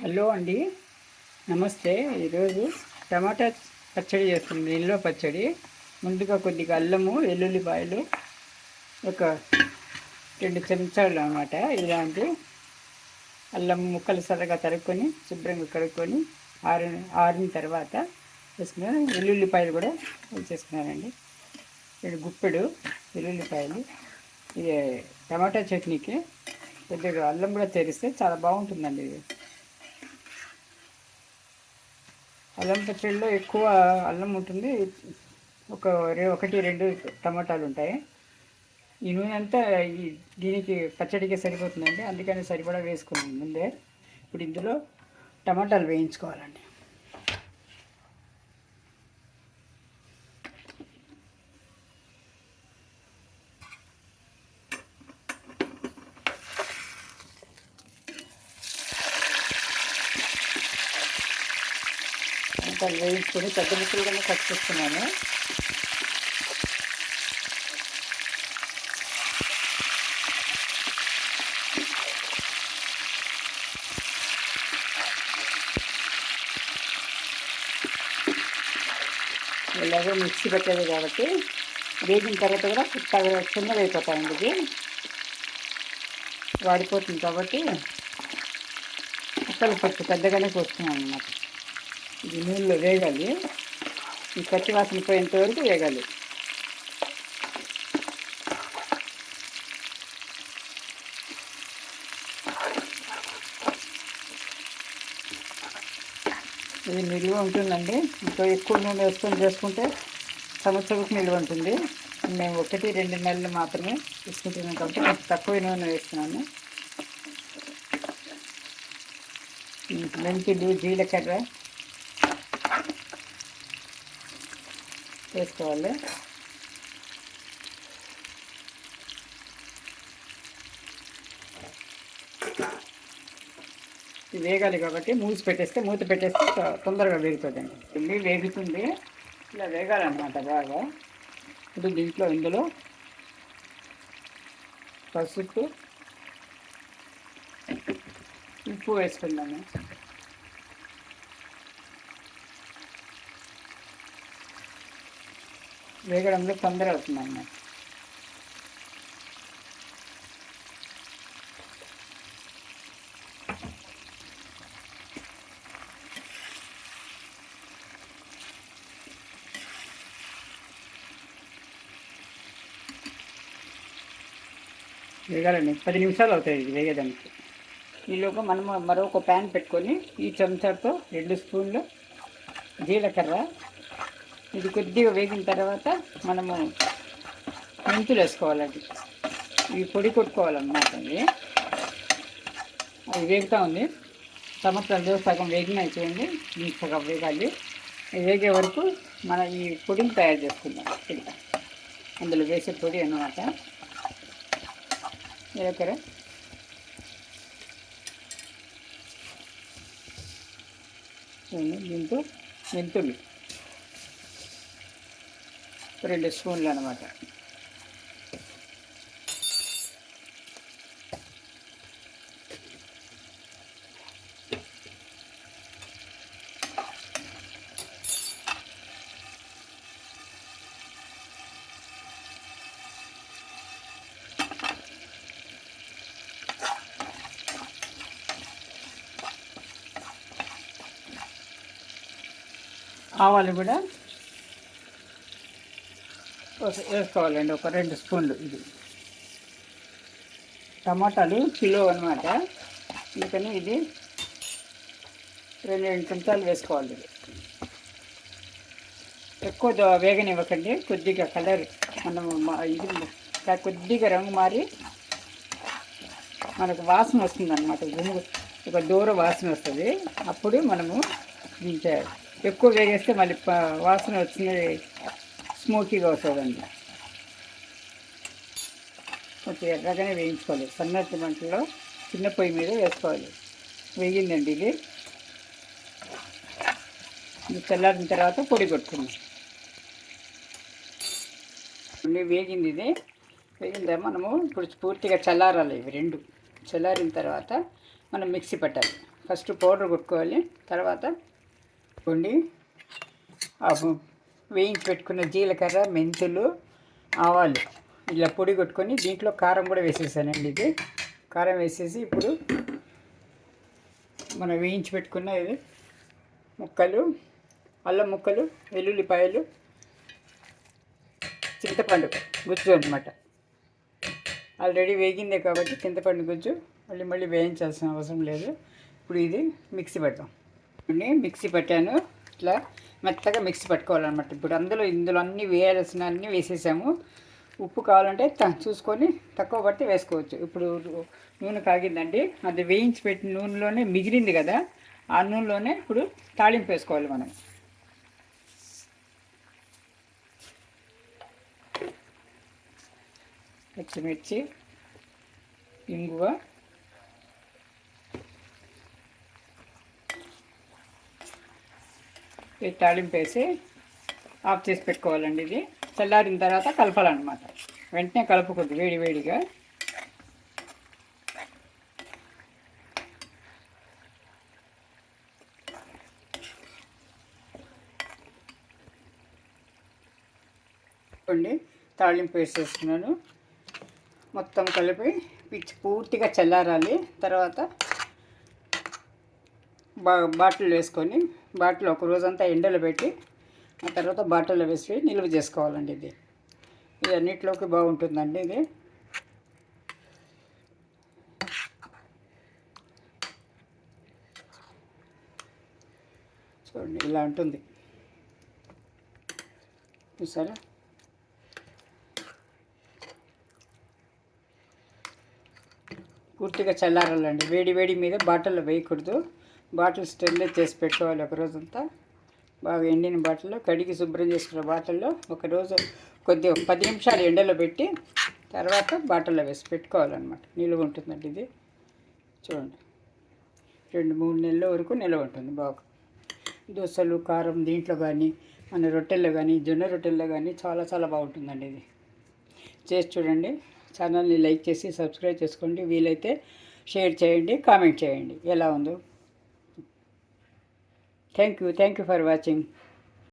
Hello అండి, నమస్తే. ఈరోజు టమాటా పచ్చడి చేస్తుంది, నిల్వ పచ్చడి. ముందుగా కొద్దిగా అల్లము, వెల్లుల్లిపాయలు, ఒక 2 చెంచాలు అన్నమాట. ఇలాంటి అల్లం ముక్కలు సరగా తరుక్కొని శుభ్రంగా కడుక్కొని ఆరిన తర్వాత వేసుకున్నాను. వెల్లుల్లిపాయలు కూడా వేసేసుకున్నానండి. 2 గుప్పెడు వెల్లుల్లిపాయలు. ఇది టమాటా చట్నీకి కొద్దిగా అల్లం కూడా తెరిస్తే చాలా బాగుంటుందండి. ఇది అల్లం పచ్చడిలో ఎక్కువ అల్లం ఉంటుంది, ఒకటి రెండు టమాటాలు ఉంటాయి. ఈ నూనె అంతా దీనికి పచ్చడికి సరిపోతుందండి, అందుకని సరిపడా వేసుకున్నాను ముందే. ఇప్పుడు ఇందులో టమాటాలు వేయించుకోవాలండి. టమాటాలు వేయించుకొని పెద్ద ముక్కలుగానే కట్ చేసుకున్నాను. ఇలాగే మిక్సీ పెట్టేది కాబట్టి వేగిన తర్వాత కూడా చిన్నగా అయిపోతాయండి. ఇది వాడిపోతుంది కాబట్టి ముక్కలు పచ్చి పెద్దగానే కోస్తున్నాను అన్నమాట. ఇది నూనెలో వేగాలి, ఈ పచ్చి వాసన పోయేంత వరకు వేగాలి. ఇది నిల్వ ఉంటుందండి. ఇంకా ఎక్కువ నూనె వేసుకొని చేసుకుంటే సంవత్సరం నిల్వ ఉంటుంది. మేము 1-2 నెలలు మాత్రమే తీసుకుంటున్నాం కాబట్టి కొంచెం తక్కువ నూనె వేస్తున్నాను. మెంతులు, జీలకర్ర వేసుకోవాలి. వేగాలి కాబట్టి మూత పెట్టేస్తే తొందరగా వేగుతుందండి. ఉల్లి వేగుతుంది, ఇలా వేగాలన్నమాట బాగా. ఇప్పుడు ఇందులో పసుపు, ఉప్పు వేసుకుందాము. వేగడంలో తొందర అవుతుంది అన్నమాట. వేగాలండి, 10 నిమిషాలు అవుతాయి ఇది వేగడానికి. ఈలోగా మనము మరొక ప్యాన్ పెట్టుకొని ఈ చెంచాతో 2 స్పూన్లు జీలకర్ర, ఇది కొద్దిగా వేగిన తర్వాత మనము మెంతులు వేసుకోవాలండి. ఇవి పొడి కొట్టుకోవాలన్నమాట. అది వేగుతూ ఉంది. టమాటాలు సగం వేగినాయి చూడండి, సగం వేగాలి. వేగే వరకు మనం ఈ పొడిని తయారు చేసుకుందాం. అందులో వేసే పొడి అన్నమాట. జీలకర్ర, దీంతో మెంతులు 2 స్పూన్లు అన్నమాట. ఆవాలు కూడా వేసుకోవాలండి, ఒక 2 స్పూన్లు. ఇది టమాటాలు కిలో అన్నమాట, అందుకని ఇది 2 చెంచాలు వేసుకోవాలి. ఇది ఎక్కువ వేగనివ్వకండి, కొద్దిగా కలర్ ఇది కొద్దిగా రంగు మారి మనకు వాసన వస్తుంది అన్నమాట. ఒక దూర వాసన వస్తుంది. అప్పుడు మనము దించాలి. ఎక్కువ వేగేస్తే మళ్ళీ వాసన వచ్చింది, స్మోకీగా వస్తుందండి. కొంచెం ఎర్రగానే వేయించుకోవాలి, సన్నటి మంటలో చిన్న పొయ్యి మీద వేసుకోవాలి. వేగిందండి ఇది చల్లారిన తర్వాత పొడి కొట్టుకున్నాం. వేగింది. ఇది వేగిందా మనము ఇప్పుడు పూర్తిగా చల్లారాలి. ఇవి 2 చల్లారిన తర్వాత మనం మిక్సీ పెట్టాలి. ఫస్ట్ పౌడర్ కొట్టుకోవాలి. తర్వాత కొన్ని వేయించి పెట్టుకున్న జీలకర్ర, మెంతులు, ఆవాలు ఇలా పొడి కొట్టుకొని దీంట్లో కారం కూడా వేసేసానండి. ఇది కారం వేసేసి ఇప్పుడు మనం వేయించి పెట్టుకున్న ఇది ముక్కలు, అల్లం ముక్కలు, వెల్లుల్లిపాయలు, చింతపండు గుజ్జు అనమాట. ఆల్రెడీ వేగిందే కాబట్టి చింతపండు గుజ్జు మళ్ళీ వేయించాల్సిన అవసరం లేదు. ఇప్పుడు ఇది మిక్సీ పడతాం. మిక్సీ పట్టాను. ఇట్లా మెత్తగా మిక్సీ పట్టుకోవాలన్నమాట. ఇప్పుడు ఇందులో అన్నీ వేయాల్సిన అన్నీ వేసేసాము. ఉప్పు కావాలంటే చూసుకొని తక్కువ పడితే వేసుకోవచ్చు. ఇప్పుడు నూనె కాగిందండి. అది వేయించి పెట్టిన నూనెలోనే మిగిలింది కదా, ఆ నూనెలోనే ఇప్పుడు తాళింపు వేసుకోవాలి మనం. పచ్చిమిర్చి, ఇంగువ, ఈ తాళింపు వేసి ఆఫ్ చేసి పెట్టుకోవాలండి. ఇది చల్లారిన తర్వాత కలపాలన్నమాట. వెంటనే కలుపుకోద్దు, వేడిగా. తాళింపు వేసేస్తున్నాను. మొత్తం కలిపి పూర్తిగా చల్లారాలి. తర్వాత బాటిల్ వేసుకొని బాటిల్ ఒక రోజంతా ఎండలో పెట్టి ఆ తర్వాత బాటిల్లో వేసి నిల్వ చేసుకోవాలండి. ఇది అన్నిట్లోకి బాగుంటుందండి. ఇది చూడండి, ఇలా ఉంటుంది చూసారా. పూర్తిగా చల్లారాలండి. వేడి మీద బాటిల్లో వేయకూడదు. బాటిల్ స్టెరిలైజ్ చేసి పెట్టుకోవాలి ఒక రోజంతా. బాగా ఎండిన బాటిల్లో కడిగి శుభ్రం చేసుకున్న బాటిల్లో ఒకరోజు కొద్దిగా 10 నిమిషాలు ఎండలో పెట్టి తర్వాత బాటిల్లో వేసి పెట్టుకోవాలన్నమాట. నిల్వ ఉంటుందండి. ఇది చూడండి, 2-3 నెలల వరకు నిల్వ ఉంటుంది బాగా. దోశలు, కారం దీంట్లో కానీ, మన రొట్టెల్లో కానీ, జొన్న రొట్టెల్లో కానీ చాలా బాగుంటుందండి. ఇది చేసి చూడండి. ఛానల్ని లైక్ చేసి సబ్స్క్రైబ్ చేసుకోండి. వీలైతే షేర్ చేయండి, కామెంట్ చేయండి ఎలా ఉందో. Thank you for watching.